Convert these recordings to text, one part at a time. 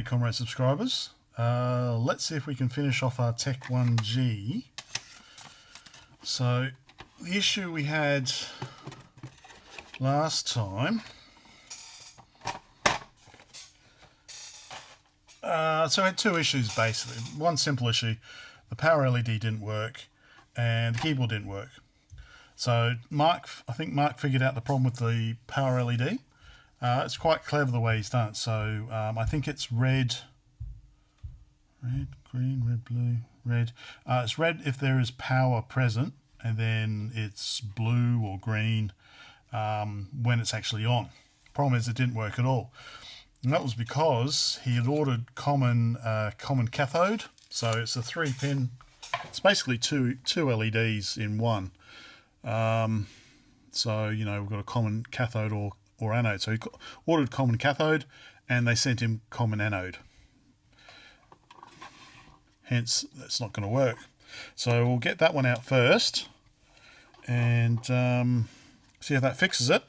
G'day comrade subscribers. Let's see if we can finish off our TEC-1G. So the issue we had last time, so we had two issues basically. One simple issue, the power LED didn't work and the keyboard didn't work. So I think Mark figured out the problem with the power LED. It's quite clever the way he's done it. So I think it's red, green, red, blue, red. It's red if there is power present, and then it's blue or green when it's actually on. Problem is it didn't work at all. And that was because he had ordered common cathode. So it's a 3-pin. It's basically two LEDs in one. So you know, we've got a common cathode or anode. So he ordered common cathode and they sent him common anode. Hence, that's not going to work. So we'll get that one out first and see how that fixes it.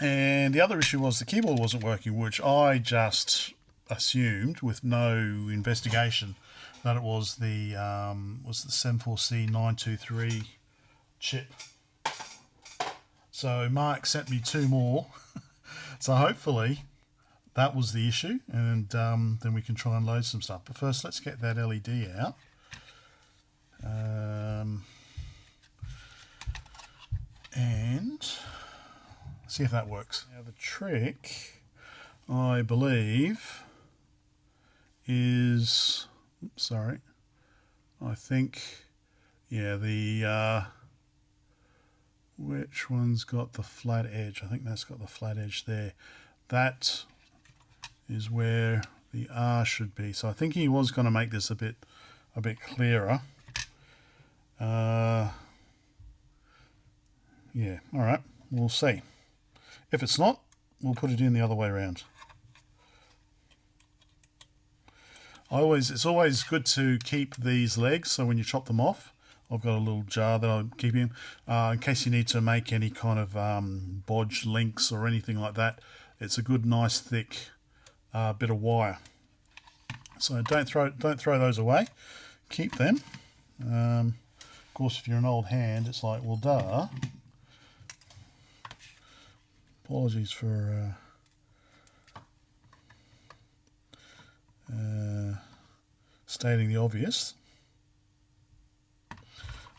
And the other issue was the keyboard wasn't working, which I just assumed with no investigation that it was the 74C923 chip. So Mark sent me two more. So hopefully that was the issue, and then we can try and load some stuff. But first, let's get that LED out. And see if that works. Now the trick, I believe, is, I think, yeah, the which one's got the flat edge? I think that's got the flat edge there. That is where the R should be. So I think he was going to make this a bit clearer. Yeah, all right, we'll see. If it's not, we'll put it in the other way around. It's always good to keep these legs, so when you chop them off, I've got a little jar that I'll keep in case you need to make any kind of bodge links or anything like that. It's a good, nice, thick bit of wire. So don't throw those away. Keep them. Of course, if you're an old hand, it's like, well, duh. Apologies for stating the obvious.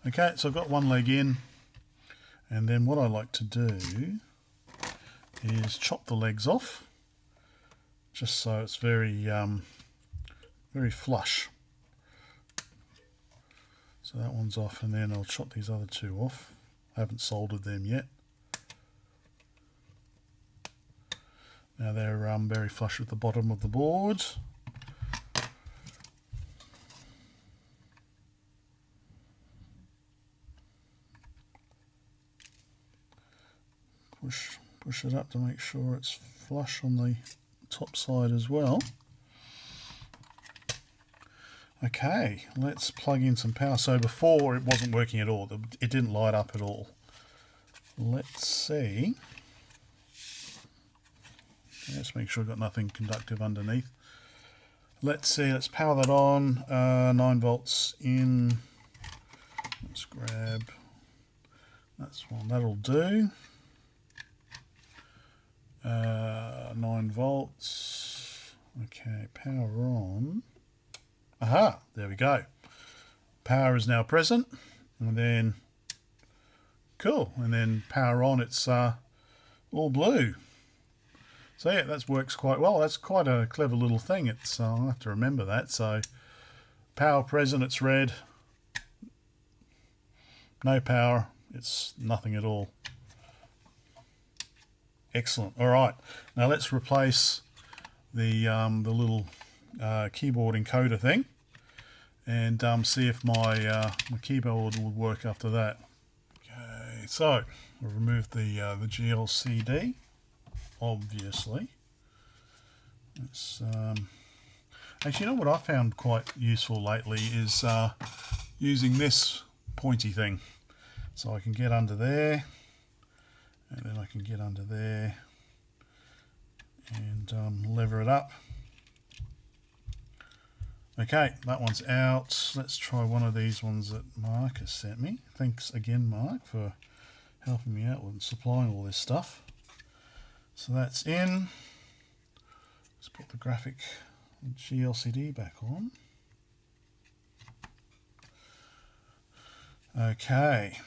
Okay, so I've got one leg in, and then what I like to do is chop the legs off, just so it's very flush. So that one's off, and then I'll chop these other two off. I haven't soldered them yet. Now they're very flush with the bottom of the board. Push it up to make sure it's flush on the top side as well. Okay, let's plug in some power. So before it wasn't working at all. It didn't light up at all. Let's see. Let's make sure I've got nothing conductive underneath. Let's see, let's power that on. 9 volts in. Let's grab, that's one, that'll do. 9 volts. Okay, power on. Aha, there we go. Power is now present, and then cool, and then power on, it's all blue. So yeah, that works quite well. That's quite a clever little thing. It's I'll have to remember that. So power present, it's red. No power, it's nothing at all. Excellent. All right, now let's replace the little keyboard encoder thing, and see if my keyboard will work after that. Okay, so we'll remove the GLCD. Obviously, it's actually, you know what I found quite useful lately is using this pointy thing. So I can get under there, and then I can get under there, and lever it up. Okay, that one's out. Let's try one of these ones that Mark has sent me. Thanks again, Mark, for helping me out with supplying all this stuff. So that's in. Let's put the graphic GLCD back on. Okay,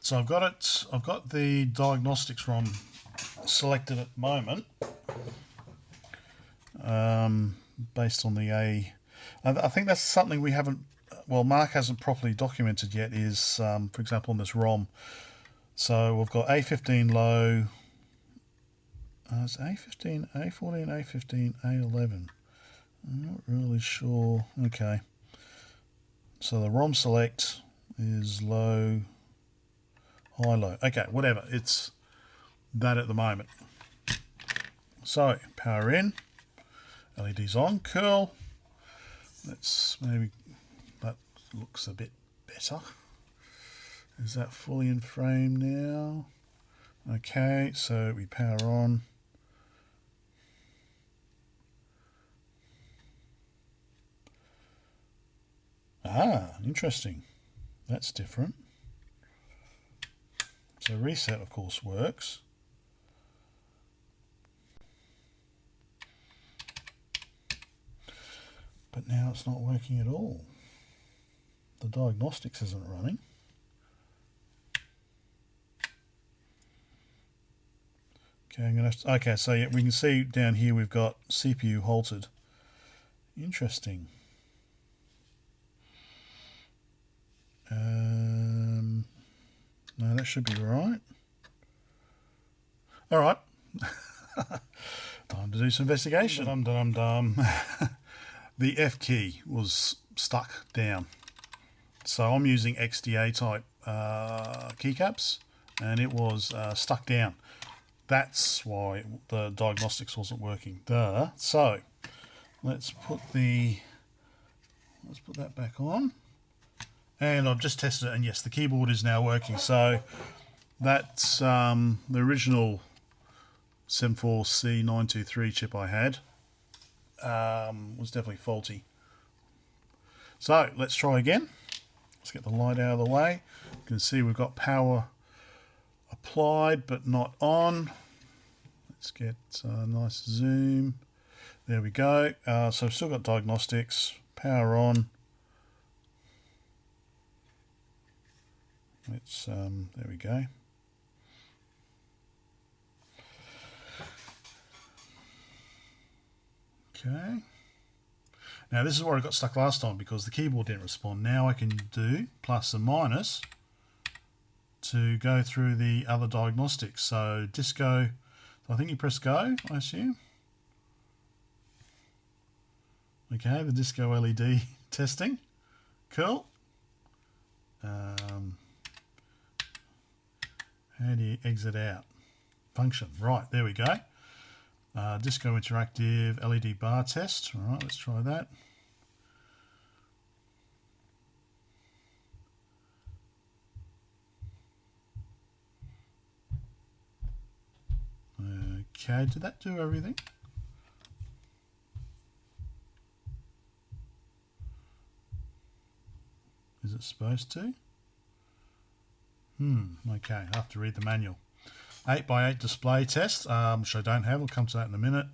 so I've got it. I've got the diagnostics ROM selected at the moment, based on the A. I think that's something we haven't, well, Mark hasn't properly documented yet, is, for example, on this ROM. So we've got A15 low, it's A15, A14, A15, A11. I'm not really sure. Okay. So the ROM select is low, high, low. Okay, whatever. It's that at the moment. So, power in. LED's on. Cool. Let's maybe, that looks a bit better. Is that fully in frame now? Okay, so we power on. Ah, interesting. That's different. So reset, of course, works. But now it's not working at all. The diagnostics isn't running. Okay, I'm gonna. Okay, so yeah, we can see down here we've got CPU halted. Interesting. No, that should be right. All right. Time to do some investigation. The F key was stuck down. So I'm using XDA type keycaps, and it was stuck down. That's why the diagnostics wasn't working. Duh. So let's put that back on. And I've just tested it, and yes, the keyboard is now working. So that's the original 74C923 chip I had was definitely faulty. So let's try again. Let's get the light out of the way. You can see we've got power applied but not on. Let's get a nice zoom. There we go. So I've still got diagnostics, power on. Let's there we go. Okay. Now this is where I got stuck last time because the keyboard didn't respond. Now I can do plus and minus to go through the other diagnostics. So disco, I think you press go, I assume. Okay, the disco LED testing. Cool. How do you exit out? Function. Right, there we go. Disco interactive LED bar test. All right, let's try that. Okay, did that do everything? Is it supposed to? Okay, I have to read the manual. 8x8 display test, which I don't have. We'll come to that in a minute.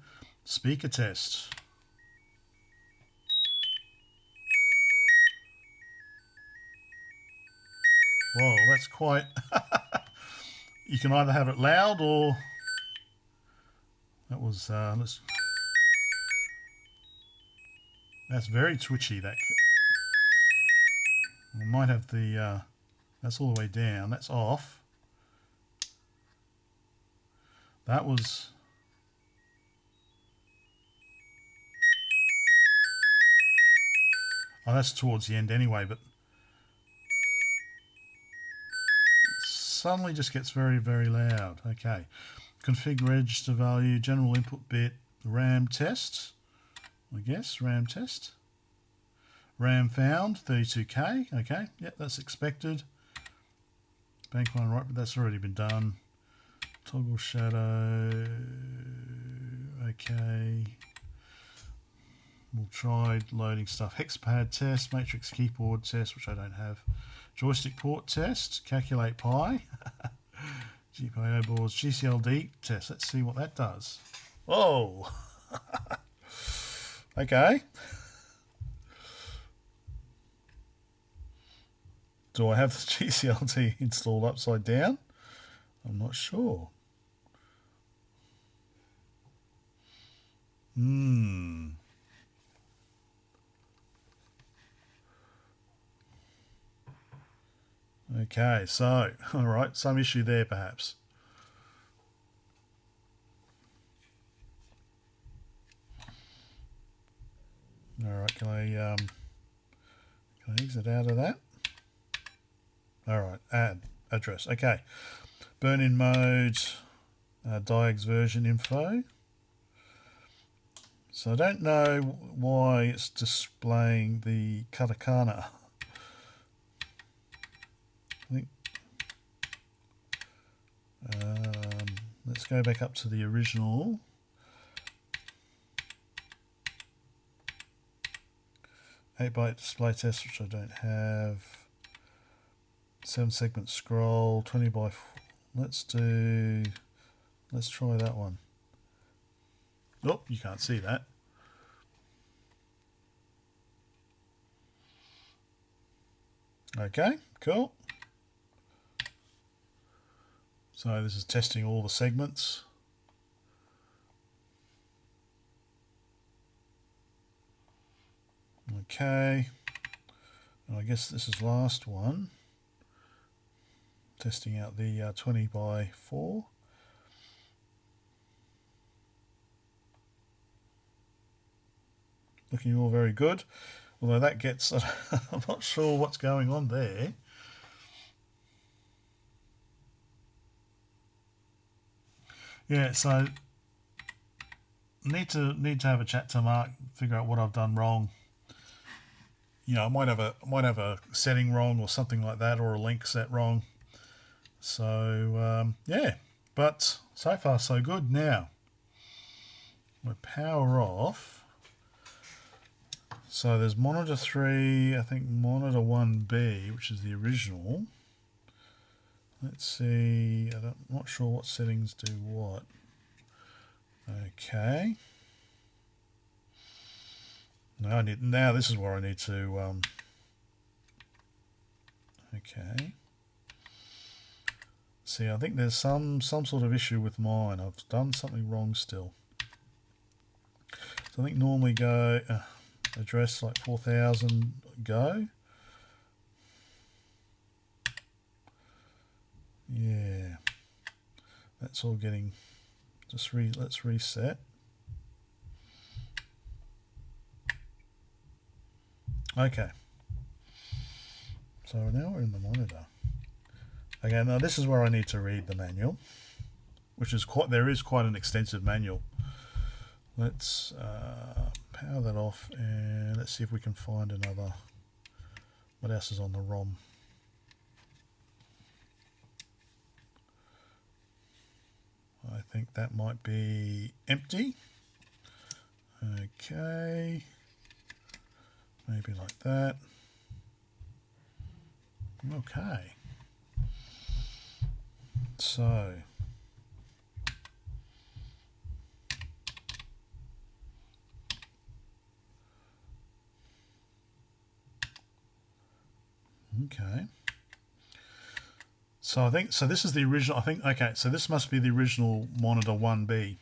Speaker test. Whoa, that's quite... You can either have it loud or... That was... That's very twitchy. That we might have the... That's all the way down. That's off. That was... Oh, that's towards the end anyway, but... It suddenly just gets very, very loud. Okay. Config register value, general input bit, RAM test. I guess, RAM test. RAM found, 32K. Okay, yep, that's expected. Bank one, right, but that's already been done. toggle shadow. Okay. We'll try loading stuff. Hexpad test, matrix keyboard test, which I don't have. Joystick port test, calculate pi. GPIO boards, GCLD test. Let's see what that does. Oh! Okay. Do I have the GCLD installed upside down? I'm not sure. Okay, so, alright, some issue there perhaps. Alright, can I exit out of that? Alright, add address. Okay, burn-in mode, DIAG's version info. So I don't know why it's displaying the katakana. I think let's go back up to the original. 8-byte display test, which I don't have. 7-segment scroll, 20 by 4. Let's try that one. Oh, you can't see that. Okay, cool. So this is testing all the segments. Okay, and I guess this is last one. Testing out the 20 by 4. Looking all very good, although that gets, I'm not sure what's going on there. Yeah, so need to have a chat to Mark, figure out what I've done wrong. You know, I might have a setting wrong or something like that, or a link set wrong. So yeah, but so far so good. Now we power off. So there's monitor 3, I think monitor 1B, which is the original. Let's see, I'm not sure what settings do what. Okay. Now this is where I need to, okay. See, I think there's some sort of issue with mine. I've done something wrong still. So I think normally go, address like 4000 go. Yeah, that's all getting, let's reset. Okay, so now we're in the monitor. Okay, now this is where I need to read the manual, which is there is quite an extensive manual. Let's power that off and let's see if we can find another. What else is on the ROM? I think that might be empty. Okay, maybe like that. Okay, so okay. So I think, so this is the original, I think, okay, so this must be the original monitor 1B.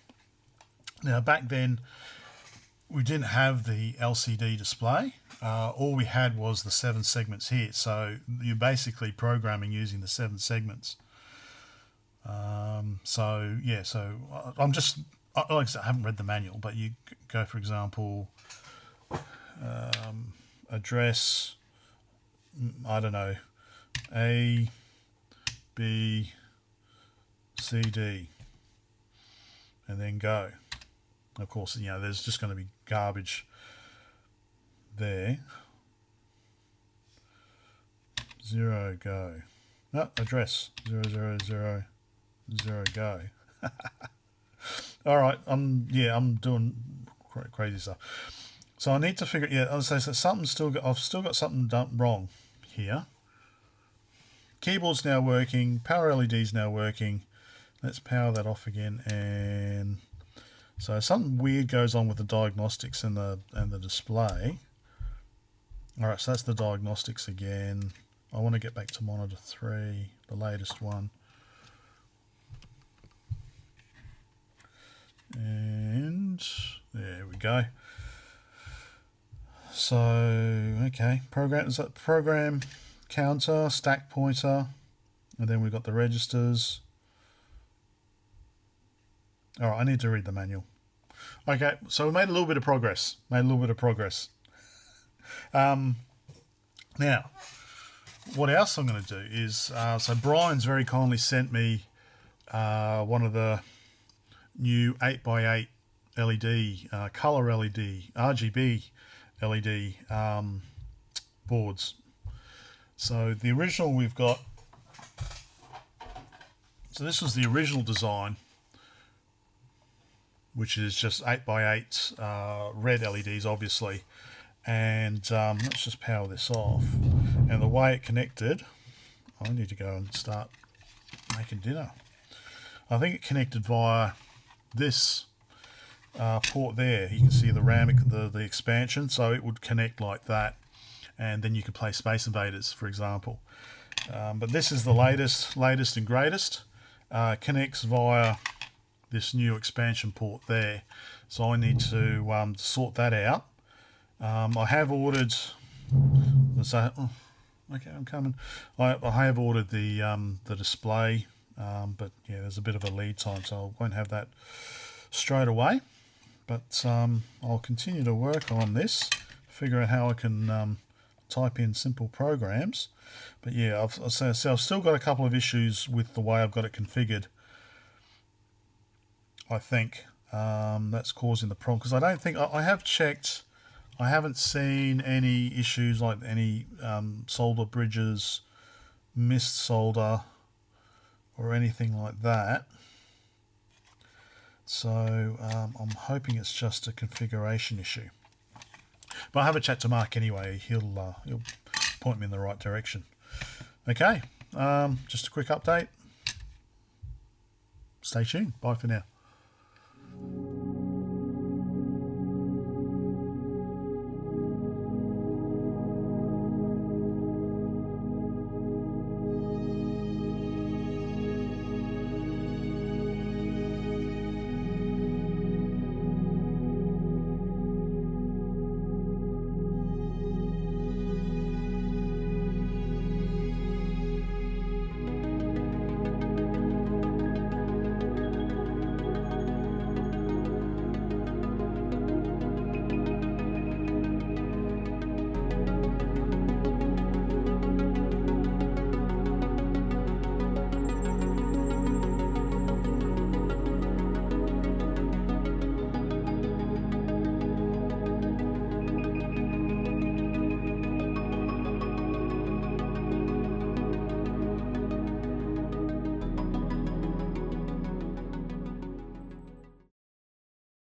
Now back then, we didn't have the LCD display. All we had was the 7 segments here. So you're basically programming using the 7 segments. So yeah, so I'm just, like I said, I haven't read the manual, but you go, for example, address, I don't know, A, B, C, D, and then go. Of course, you know, there's just going to be garbage there. 0, go. No, address 000. 0 go. All right, I'm doing crazy stuff. So I need to figure. Yeah, I was saying, so I've still got something done wrong here. Keyboard's now working. Power LED's now working. Let's power that off again, and so something weird goes on with the diagnostics and the display. All right, so that's the diagnostics again. I want to get back to monitor 3, the latest one. And there we go. So, okay, program counter, stack pointer, and then we've got the registers. All right, I need to read the manual. Okay, so we made a little bit of progress. Now, what else I'm going to do is, so Brian's very kindly sent me one of the new 8x8 LED, color LED, RGB LED boards. So the original we've got, so this was the original design, which is just 8x8 red LEDs, obviously. And let's just power this off. And the way it connected, I need to go and start making dinner. I think it connected via this port there. You can see the RAM, the expansion, so it would connect like that, and then you could play Space Invaders, for example. But this is the latest and greatest. Connects via this new expansion port there, so I need to sort that out. I have ordered. Okay, I'm coming. I have ordered the display, but yeah, there's a bit of a lead time, so I won't have that straight away. But I'll continue to work on this, figure out how I can type in simple programs. But yeah, I've still got a couple of issues with the way I've got it configured. I think that's causing the problem, because I don't think I have checked. I haven't seen any issues like any solder bridges, missed solder, or anything like that. So I'm hoping it's just a configuration issue. But I'll have a chat to Mark anyway. He'll point me in the right direction. Okay, just a quick update. Stay tuned. Bye for now.